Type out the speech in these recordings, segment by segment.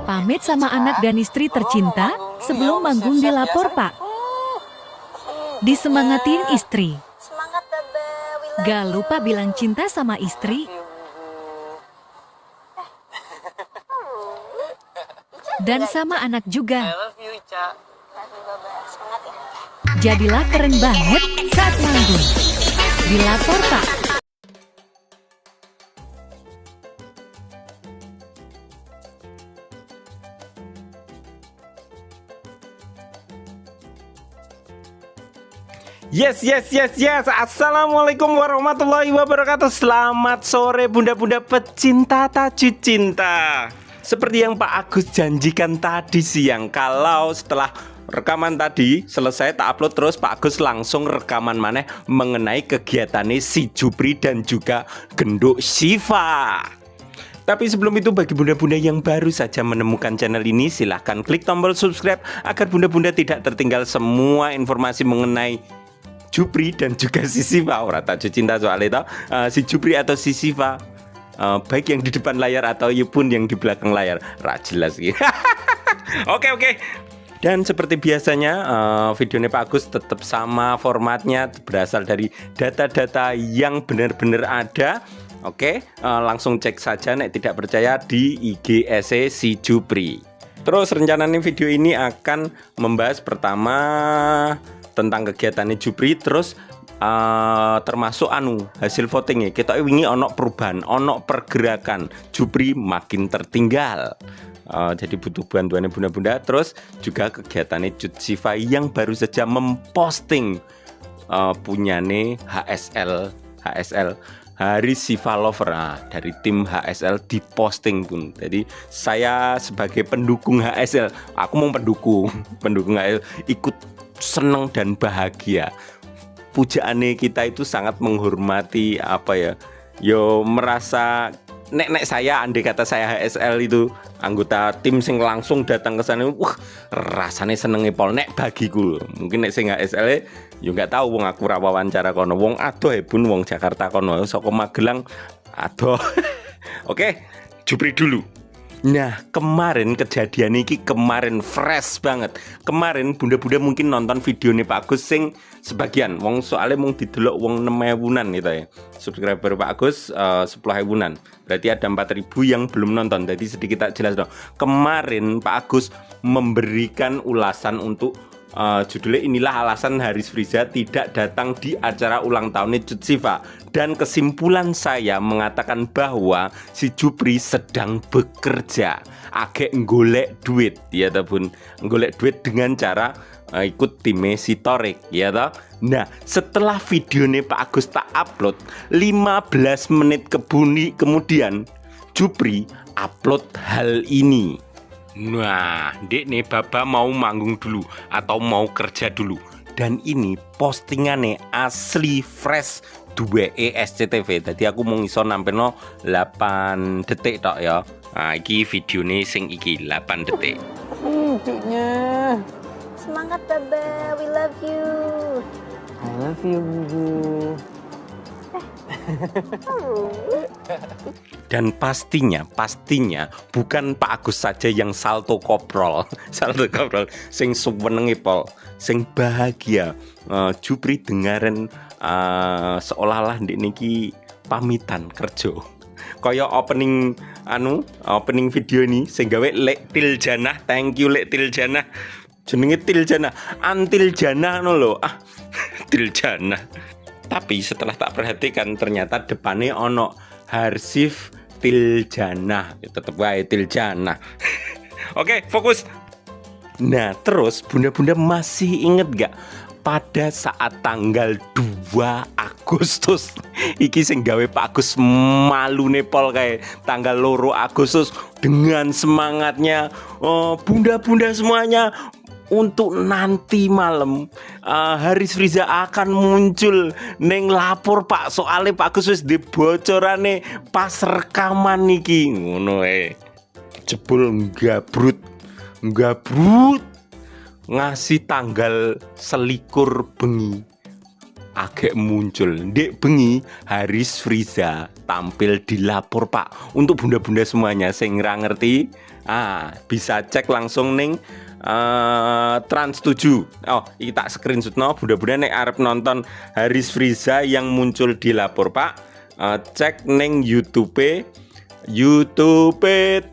Pamit sama anak dan istri tercinta sebelum manggung di Lapor Pak. Disemangatin istri. Semangat Bebe. Gak lupa bilang cinta sama istri. Dan sama anak juga. I love you, Ica. Semangat ya. Jadilah keren banget saat manggung di Lapor Pak. Yes. Assalamualaikum warahmatullahi wabarakatuh. Selamat sore bunda-bunda pecinta tajud cinta. Seperti yang Pak Agus janjikan tadi siang, kalau setelah rekaman tadi selesai tak upload, terus Pak Agus langsung rekaman maneh mengenai kegiatannya si Jupri dan juga genduk Syifa. Tapi sebelum itu, bagi bunda-bunda yang baru saja menemukan channel ini, silahkan klik tombol subscribe agar bunda-bunda tidak tertinggal semua informasi mengenai Jupri dan juga si Syifa. Ora tajud cinta soalnya si Jupri atau si Syifa, baik yang di depan layar atau pun yang di belakang layar, jelas gitu. Oke. Dan seperti biasanya, videonya Pak Agus tetap sama formatnya, berasal dari data-data yang benar-benar ada. Oke, langsung cek saja nek tidak percaya di IG SE si Jupri. Terus rencananya video ini akan membahas pertama tentang kegiatannya Jupri, terus termasuk hasil votingnya. Kita wingi ono perubahan, ono pergerakan Jupri makin tertinggal. Jadi butuh bantuannya bunda-bunda. Terus juga kegiatannya Cut Syifa yang baru saja memposting punyane HSL Hari Syifa Lover, dari tim HSL diposting pun. Jadi saya sebagai pendukung HSL, aku mau pendukung HSL, ikut seneng dan bahagia. Pujaannya kita itu sangat menghormati yo merasa nek saya, andai kata saya HSL itu anggota tim sing langsung datang ke sana, rasanya senenge pol. Nek bagiku mungkin nek sing HSL yo nggak tahu, wong aku ra wawancara kono, wong adoh pun wong Jakarta kono, saka Magelang adoh. Oke, Jupri dulu. Nah, kemarin kejadian ini fresh banget. Kemarin bunda-bunda mungkin nonton video nih Pak Agus sing sebagian wong soalnya mung didelok wong 6.000-an gitu ya. Subscriber Pak Agus 10.000-an. Berarti ada 4.000 yang belum nonton. Jadi sedikit tak jelas dong. Kemarin Pak Agus memberikan ulasan untuk judulnya inilah alasan Haris Friza tidak datang di acara ulang tahunnya Cut Syifa. Dan kesimpulan saya mengatakan bahwa si Jupri sedang bekerja, agak golek duit, ya ataupun golek duit dengan cara ikut tim si Torik, ya toh. Nah, setelah videonya Pak Agus tak upload, 15 menit kemudian Jupri upload hal ini. Nah, dek nih Baba mau manggung dulu atau mau kerja dulu. Dan ini postingannya asli fresh 2 SCTV. Tadi aku mau ngiso nampeno 8 detik tok ya. Nah, iki videonya sing iki 8 detik. Cucunya. Semangat Bebe, we love you. I love you, Bubu. Dan pastinya bukan Pak Agus saja yang salto koprol sing suwenenge pol, sing bahagia. Jupri dengaren seolah-olah ndek niki pamitan kerja. Kaya opening video ini sing gawe Lek Tiljana. Thank you Lek Tiljana. Jenenge Tiljana, Antiljana ngono lho. Tiljana. Tapi setelah tak perhatikan ternyata depannya ono Harsif Tiljana. Tetep wae Tiljana. Oke, fokus. Nah, terus bunda-bunda masih inget gak pada saat tanggal 2 Agustus iki sing gawe Pak Agus malu nepol kayak tanggal 2 Agustus dengan semangatnya bunda-bunda semuanya untuk nanti malam Haris Friza akan muncul neng lapor Pak, soalnya Pak Agus wis dibocorane pas rekaman niki ngono jebul gabrut ngasih tanggal 21 bengi agak muncul ndek bengi Haris Friza tampil di Lapor Pak. Untuk bunda-bunda semuanya sing ra ngerti, bisa cek langsung ning Trans 7. Oh, iki tak screenshotno bunda-bunda nek arep nonton Haris Friza yang muncul di Lapor Pak, cek ning YouTube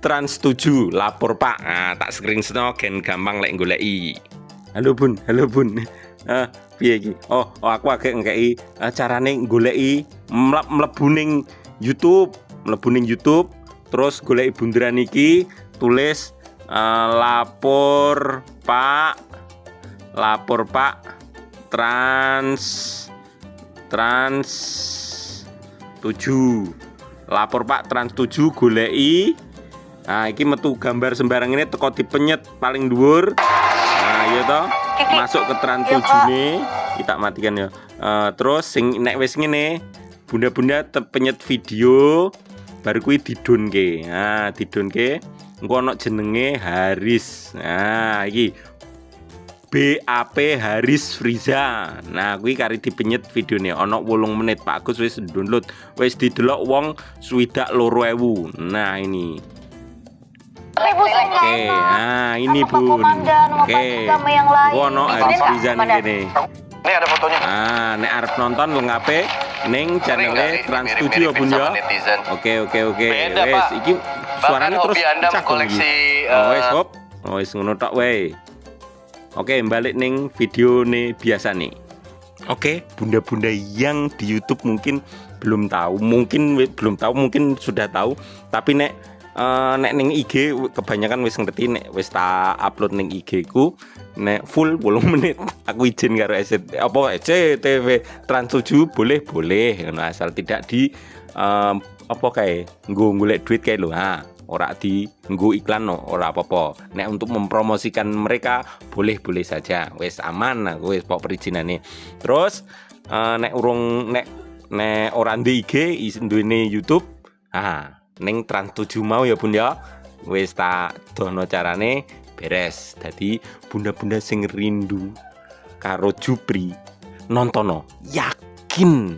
Trans 7 Lapor Pak. Tak screenshotno gen gampang lek goleki. Halo Bun. Piye iki? Oh, aku agak ngekei carane goleki mlebu ning YouTube, terus goleki bunderan iki, tulis Lapor Pak Trans 7. Lapor Pak Trans 7 goleki. Iki metu gambar sembarang ini teko dipenyet paling dhuwur. Iya toh, masuk ke Trans 7 nih, kita matikan ya. Terus sing nek wis ngene, bunda-bunda penyet video baru kuwi didonke. Didonke engko ana jenenge Haris. Iki BAP Haris Friza. Kuwi kari dipenyet videone ana 8 menit. Pak Agus wis download, wis didelok wong 72.000. Ini. Oke, ini Bun. Oke, wono Haris Friza nih gini. Ini ada fotonya. Nek arep nonton lengkape ning channel Trans 7 ya Bun ya. Oke. Wes, iki suaranya terus cak koleksi. Wes hop. Wes ngono tok wae. Oke, balik ning video nih biasa nih. Oke, bunda-bunda yang di YouTube mungkin belum tahu, mungkin sudah tahu, tapi nek ning IG kebanyakan wis ngerti. Nek wis tak upload ning IG ku nek full 8 menit aku izin karo SCTV Trans 7 boleh asal tidak di nggo golek duit kae lho. Ora di nggo iklan ora apa-apa. Nek untuk mempromosikan mereka boleh saja. Wis aman aku wis pok perizinane. Terus nek ora ndek IG duwene YouTube, ning Trans 7 mau ya Bun ya. Wis tak dono carane beres. Dadi bunda-bunda sing rindu karo Jupri nontono, yakin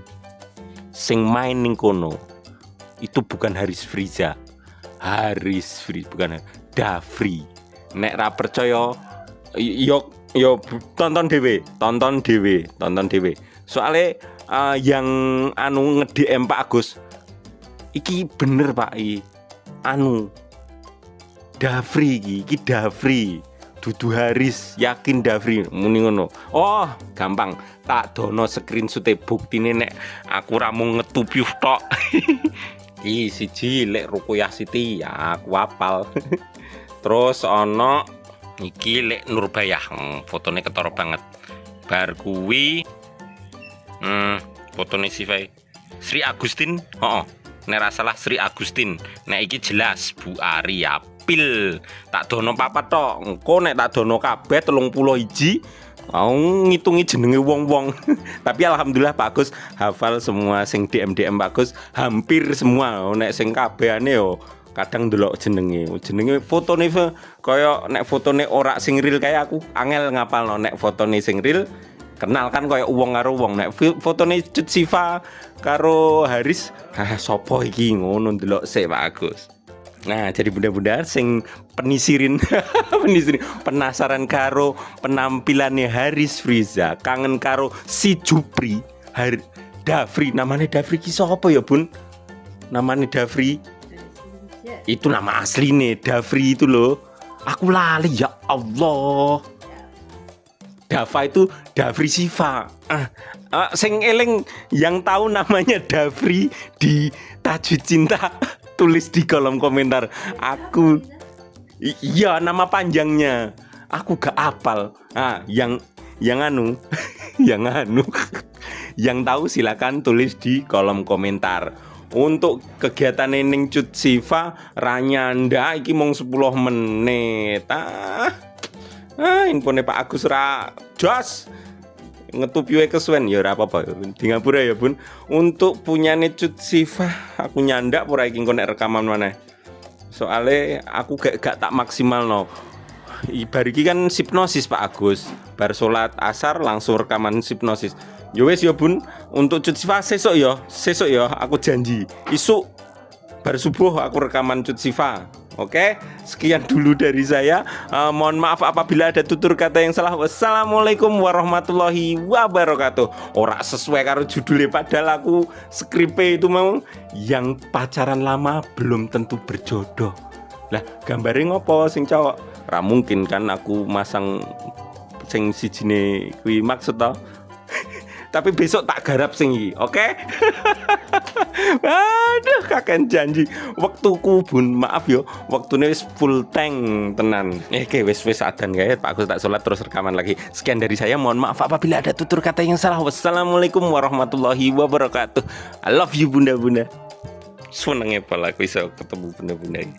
sing main ning kono itu bukan Haris Friza, bukan Dafri. Nek ra percaya yo tonton dhewe. Soale yang nge-DM Pak Agus iki bener Pak Dafri iki Dafri dudu Haris, yakin Dafri muni ngono. Oh, gampang tak dono screenshot buktine nek aku ra mung ngetupi tok. Iki siji lek Ruqyah Siti ya aku hafal. Terus ana iki lek Nurbayah, fotone ketara banget. Bar kuwi fotone Sifai Sri Agustin, nek ra salah Sri Agustin. Nek iki jelas Bu Ari Apil. Tak dono papat tok. Engko nek tak dono kabeh 31 ngitungi jenenge wong-wong. Tapi alhamdulillah Pak Agus hafal semua sing DM Pak Agus, hampir semua. Nek sing kabehane yo kadang ndelok jenenge fotone kaya nek fotone ora sing real kaya aku angel ngapalno. Nek fotone sing real kenal kan kaya wong karo wong. Nek fotone Cut Siva karo Haris, sapa iki ngono ndelok sik Pak Agus. Jadi bunda-bunda sing penasaran karo penampilannya Haris Friza, kangen karo si Jupri Dafri. Namanya Dafri ki sapa ya Bun? Namanya Dafri itu nama asline Dafri itu loh. Aku lali ya Allah. Dava itu Dafri Siva. Sing eling yang tahu namanya Dafri di Tajwid Cinta tulis di kolom komentar. Aku iya nama panjangnya aku gak hafal. Yang yang tahu silakan tulis di kolom komentar. Untuk kegiatan ning Cut Siva ranyanda iki mung 10 menit. Infone Pak Agus ra jos ngetupi wae kesuwen ya ora apa-apa di ngapura ya Bun. Untuk punyane Cut Siva aku nyandak ora iki engko nek rekaman maneh. Soale aku gak tak maksimal no. Ibar iki kan hipnosis Pak Agus. Bar salat asar langsung rekaman hipnosis. Ya wes ya Bun, untuk Cut Siva sesuk ya aku janji. Isuk bar subuh aku rekaman Cut Siva. Oke, sekian dulu dari saya. Mohon maaf apabila ada tutur kata yang salah. Wassalamualaikum warahmatullahi wabarakatuh. Ora sesuai karo judulnya, padahal aku skripe itu mau yang pacaran lama belum tentu berjodoh. Lah gambarnya ngopo sing cowok? Ra mungkin kan aku masang sing sijine kuwi maksud toh. Tapi besok tak garap sing iki, oke? Aduh, kakek janji. Waktuku Bun, maaf yo, waktune wis full tank tenan. Oke, wis adan kae, Pak Agus tak sholat terus rekaman lagi. Sekian dari saya, mohon maaf apabila ada tutur kata yang salah. Wassalamualaikum warahmatullahi wabarakatuh. I love you bunda-bunda. Senenge pala aku iso ketemu bunda-bunda ini.